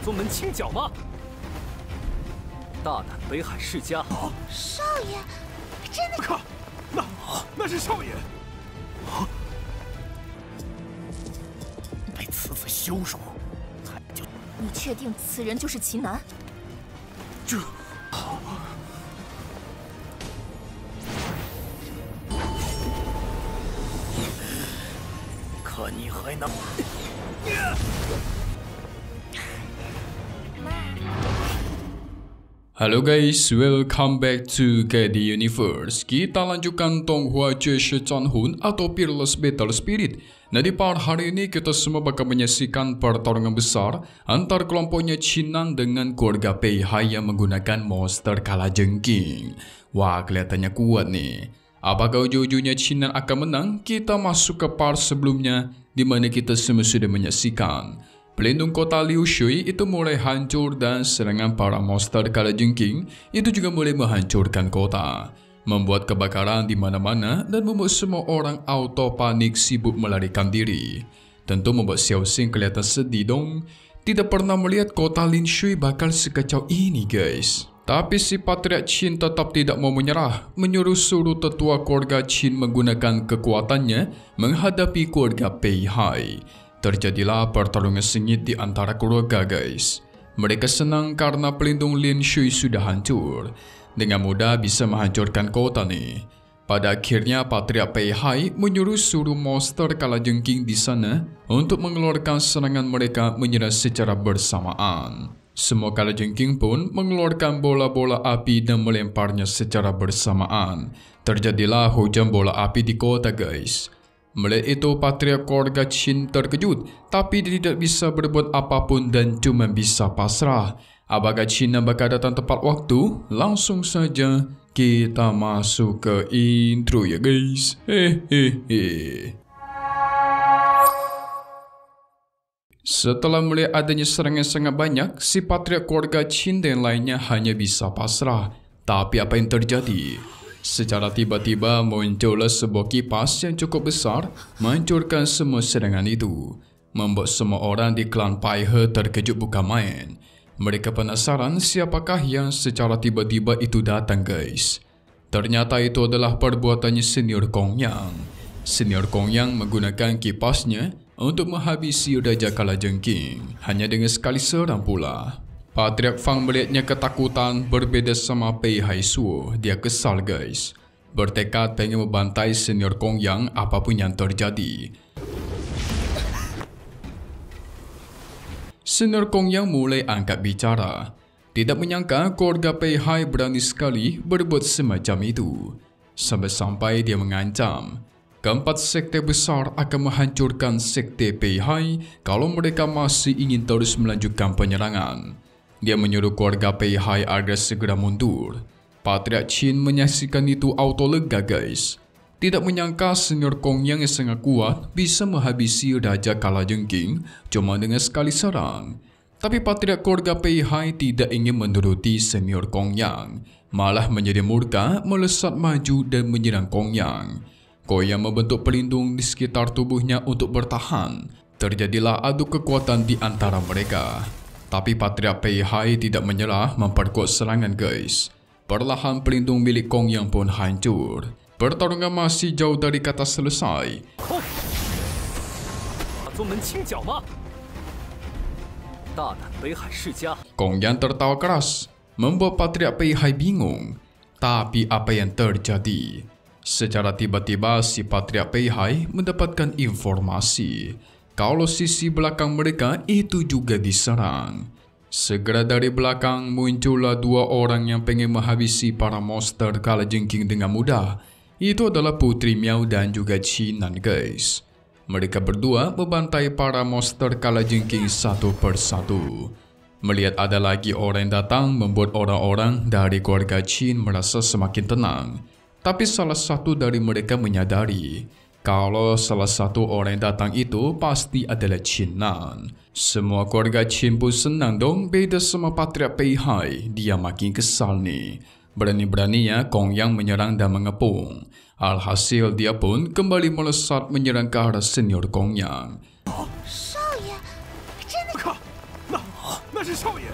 宗门清剿吗？大胆北海世家！少爷，真的？看，那是少爷！被此子羞辱，你确定此人就是秦南？这……看你还能！Halo guys, welcome back to KD Universe. Kita lanjutkan Tonghua Jeshi Chanhun atau Peerless Battle Spirit. Nah, di part hari ini kita semua bakal menyaksikan pertarungan besar antar kelompoknya Chinan dengan keluarga Peihai yang menggunakan monster kalajengking. Wah, kelihatannya kuat nih. Apakah ujung-ujungnya Chinan akan menang? Kita masuk ke part sebelumnya di mana kita semua sudah menyaksikan pelindung kota Liu Shui itu mulai hancur dan serangan para monster kalajengking itu juga mulai menghancurkan kota, membuat kebakaran di mana-mana dan membuat semua orang auto panik sibuk melarikan diri. Tentu membuat Xiao Xing kelihatan sedih dong. Tidak pernah melihat kota Lin Shui bakal sekacau ini guys. Tapi si Patriark Qin tetap tidak mau menyerah, menyuruh seluruh tetua keluarga Qin menggunakan kekuatannya menghadapi keluarga Peihai. Terjadilah pertarungan sengit di antara keluarga guys. Mereka senang karena pelindung Lin Shui sudah hancur. Dengan mudah bisa menghancurkan kota nih. Pada akhirnya Patriark Peihai menyuruh seluruh monster kalajengking di sana untuk mengeluarkan serangan mereka menyerang secara bersamaan. Semua kalajengking pun mengeluarkan bola-bola api dan melemparnya secara bersamaan. Terjadilah hujan bola api di kota guys. Melihat itu Patriark keluarga Qin terkejut, tapi dia tidak bisa berbuat apapun dan cuma bisa pasrah. Apakah China bakal datang tepat waktu? Langsung saja kita masuk ke intro ya guys. Setelah melihat adanya serangan sangat banyak, si Patriark keluarga Qin dan lainnya hanya bisa pasrah. Tapi apa yang terjadi? Secara tiba-tiba muncullah sebuah kipas yang cukup besar menghancurkan semua serangan itu, membuat semua orang di klan Paihe terkejut bukan main. Mereka penasaran siapakah yang secara tiba-tiba itu datang guys. Ternyata itu adalah perbuatannya senior Kong Yang. Senior Kong Yang menggunakan kipasnya untuk menghabisi Raja Kalajengking hanya dengan sekali serang pula. Patriark Fang melihatnya ketakutan, berbeda sama Peihai Suo. Dia kesal guys, bertekad pengen membantai senior Kong Yang apapun yang terjadi. Senior Kong Yang mulai angkat bicara. Tidak menyangka keluarga Peihai berani sekali berbuat semacam itu. Sampai-sampai dia mengancam keempat sekte besar akan menghancurkan sekte Peihai kalau mereka masih ingin terus melanjutkan penyerangan. Dia menyuruh keluarga Peihai agar segera mundur. Patriark Qin menyaksikan itu auto lega guys. Tidak menyangka senior Kong Yang sangat kuat bisa menghabisi Raja Kalajengking cuma dengan sekali serang. Tapi Patriark keluarga Peihai tidak ingin menuruti senior Kong Yang, malah menjadi murka melesat maju dan menyerang Kong Yang. Kong Yang membentuk pelindung di sekitar tubuhnya untuk bertahan. Terjadilah adu kekuatan di antara mereka. Tapi Patriark Peihai tidak menyerah memperkuat serangan guys. Perlahan pelindung milik Kong Yang pun hancur. Pertarungan masih jauh dari kata selesai. Kong Yang tertawa keras, membuat Patriark Peihai bingung. Tapi apa yang terjadi? Secara tiba-tiba si Patriark Peihai mendapatkan informasi kalau sisi belakang mereka itu juga diserang. Segera dari belakang muncullah dua orang yang pengen menghabisi para monster kalajengking dengan mudah. Itu adalah Putri Miao dan juga Chinan guys. Mereka berdua membantai para monster kalajengking satu persatu. Melihat ada lagi orang yang datang membuat orang-orang dari keluarga Qin merasa semakin tenang. Tapi salah satu dari mereka menyadari kalau salah satu orang yang datang itu pasti adalah Chinan. Semua keluarga Qin pun senang dong, beda sama Patriark Peihai. Dia makin kesal nih. Berani-beraninya Kong Yang menyerang dan mengepung. Alhasil dia pun kembali melesat menyerang ke arah senior Kong Yang. 少爷，真的？看，那那是少爷。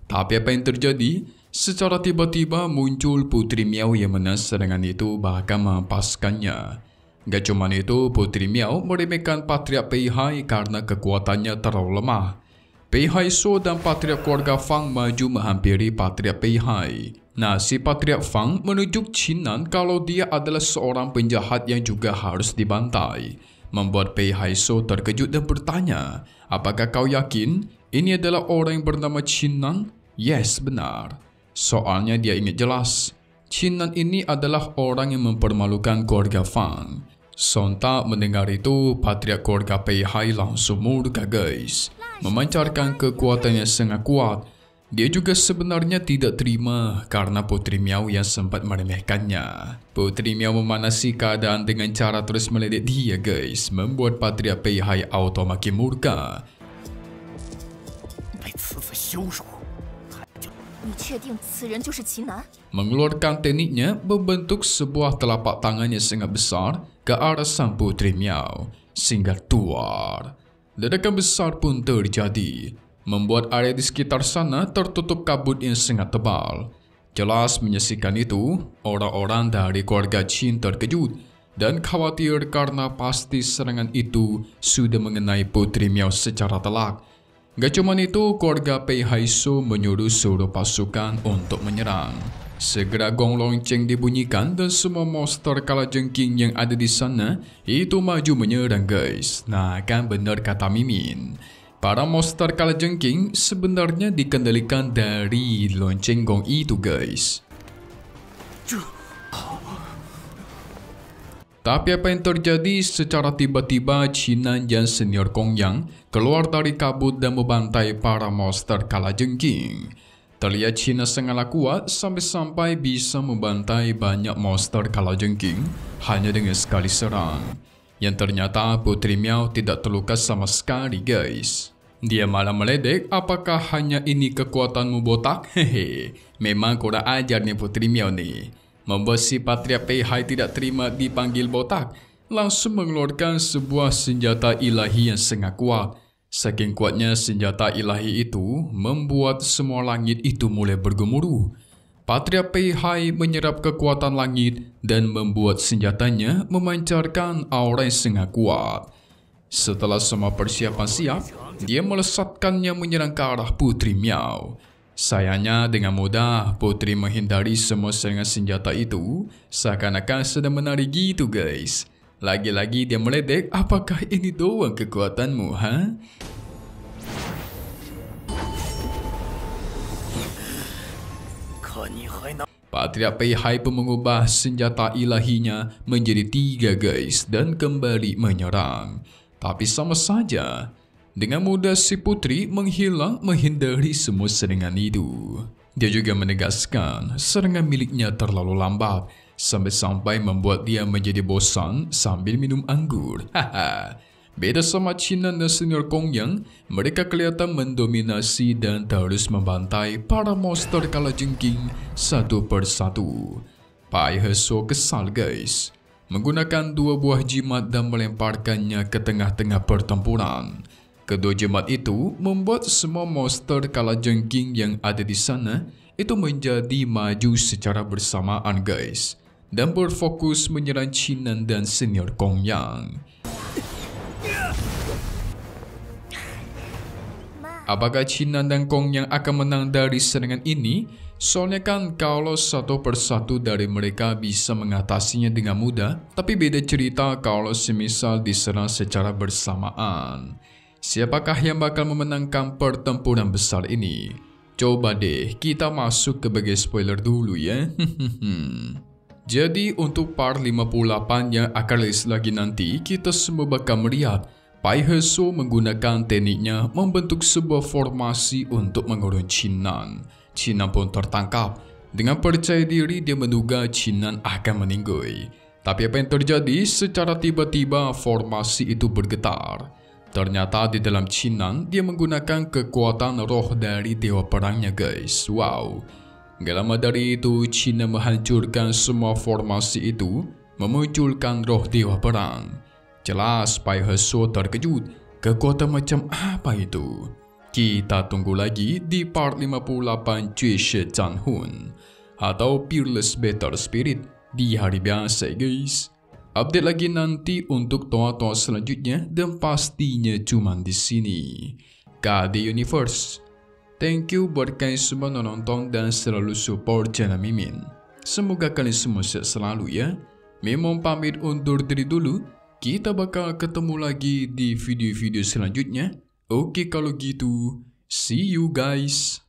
Tapi apa yang terjadi? Secara tiba-tiba muncul Putri Miao yang mana serangan itu bahkan mempaskannya. Gak cuma itu, Putri Miao meremehkan Patriark Pei Hai karena kekuatannya terlalu lemah. Pei Hai So dan Patriark keluarga Fang maju menghampiri Patriark Pei Hai. Nah, si Patriark Fang menunjuk Qinnan kalau dia adalah seorang penjahat yang juga harus dibantai. Membuat Pei Hai So terkejut dan bertanya, apakah kau yakin ini adalah orang yang bernama Qinnan? Yes, benar. Soalnya dia ingat jelas, Qinnan ini adalah orang yang mempermalukan keluarga Fang. Sontak mendengar itu, Patriark keluarga Pei Hai langsung murka guys. Memancarkan kekuatannya sangat kuat. Dia juga sebenarnya tidak terima karena Putri Miao yang sempat meremehkannya. Putri Miao memanasi keadaan dengan cara terus meledek dia guys, membuat Patriark Pei Hai auto makin murka. 被此次羞辱， 你确定此人就是齐南？ Mengeluarkan tekniknya membentuk sebuah telapak tangan yang sangat besar ke arah sang Putri Miao sehingga tuar. Ledakan besar pun terjadi, membuat area di sekitar sana tertutup kabut yang sangat tebal. Jelas menyaksikan itu, orang-orang dari keluarga Qin terkejut dan khawatir karena pasti serangan itu sudah mengenai Putri Miao secara telak. Gak cuma itu, keluarga Pei Hai So menyuruh seluruh pasukan untuk menyerang. Segera gong lonceng dibunyikan dan semua monster kalajengking yang ada di sana itu maju menyerang guys. Nah, kan benar kata Mimin. Para monster kalajengking sebenarnya dikendalikan dari lonceng gong itu guys. Tapi apa yang terjadi? Secara tiba-tiba Qinnan dan senior Kongyang keluar dari kabut dan membantai para monster kalajengking. Terlihat Qinnan sangatlah kuat sampai-sampai bisa membantai banyak monster kalajengking hanya dengan sekali serang. Yang ternyata Putri Miao tidak terluka sama sekali guys. Dia malah meledek, apakah hanya ini kekuatanmu botak? Hehe, memang kurang ajar nih Putri Miao nih. Membuat si Patriark Pei Hai tidak terima dipanggil botak, langsung mengeluarkan sebuah senjata ilahi yang sangat kuat. Saking kuatnya senjata ilahi itu membuat semua langit itu mulai bergemuruh. Patriark Pei Hai menyerap kekuatan langit dan membuat senjatanya memancarkan aura yang sangat kuat. Setelah semua persiapan siap, dia melesatkannya menyerang ke arah Putri Miao. Sayangnya dengan mudah Putri menghindari semua serangan senjata itu, seakan-akan sedang menari gitu guys. Lagi-lagi dia meledek, apakah ini doang kekuatanmu, ha? Patriark Pei Hai pun mengubah senjata ilahinya menjadi 3 guys dan kembali menyerang. Tapi sama saja, dengan mudah si putri menghilang menghindari semua serangan itu. Dia juga menegaskan serangan miliknya terlalu lambat, sampai-sampai membuat dia menjadi bosan sambil minum anggur. Haha. Beda sama Qinnan dan senior Kongyang, mereka kelihatan mendominasi dan terus membantai para monster kalajengking satu persatu. Pai He So kesal guys, menggunakan 2 buah jimat dan melemparkannya ke tengah-tengah pertempuran. Kedua jimat itu membuat semua monster kalajengking yang ada di sana itu menjadi maju secara bersamaan guys, dan berfokus menyerang Qinnan dan senior Kongyang. Apakah Qinnan dan Kongyang akan menang dari serangan ini? Soalnya kan kalau satu persatu dari mereka bisa mengatasinya dengan mudah, tapi beda cerita kalau semisal diserang secara bersamaan. Siapakah yang bakal memenangkan pertempuran besar ini? Coba deh kita masuk ke bagian spoiler dulu ya. Jadi untuk part 58 yang akan rilis lagi nanti, kita semua bakal melihat Pai He So menggunakan tekniknya membentuk sebuah formasi untuk mengurung Qinnan. Qinnan pun tertangkap. Dengan percaya diri dia menduga Qinnan akan meninggoy. Tapi apa yang terjadi? Secara tiba-tiba formasi itu bergetar. Ternyata di dalam Qinnan dia menggunakan kekuatan roh dari dewa perangnya guys. Wow. Gak lama dari itu Qinnan menghancurkan semua formasi itu, memunculkan roh dewa perang. Jelas Pai He So terkejut Kekuatan macam apa itu? Kita tunggu lagi di part 58 Jushe Changhun atau Peerless Battle Spirit di hari biasa guys. Update lagi nanti untuk toa-toa selanjutnya dan pastinya cuma di sini. KD Universe. Thank you buat kalian semua nonton dan selalu support channel Mimin. Semoga kalian semua sehat selalu ya. Memang pamit undur diri dulu. Kita bakal ketemu lagi di video-video selanjutnya. Oke kalau gitu, see you guys.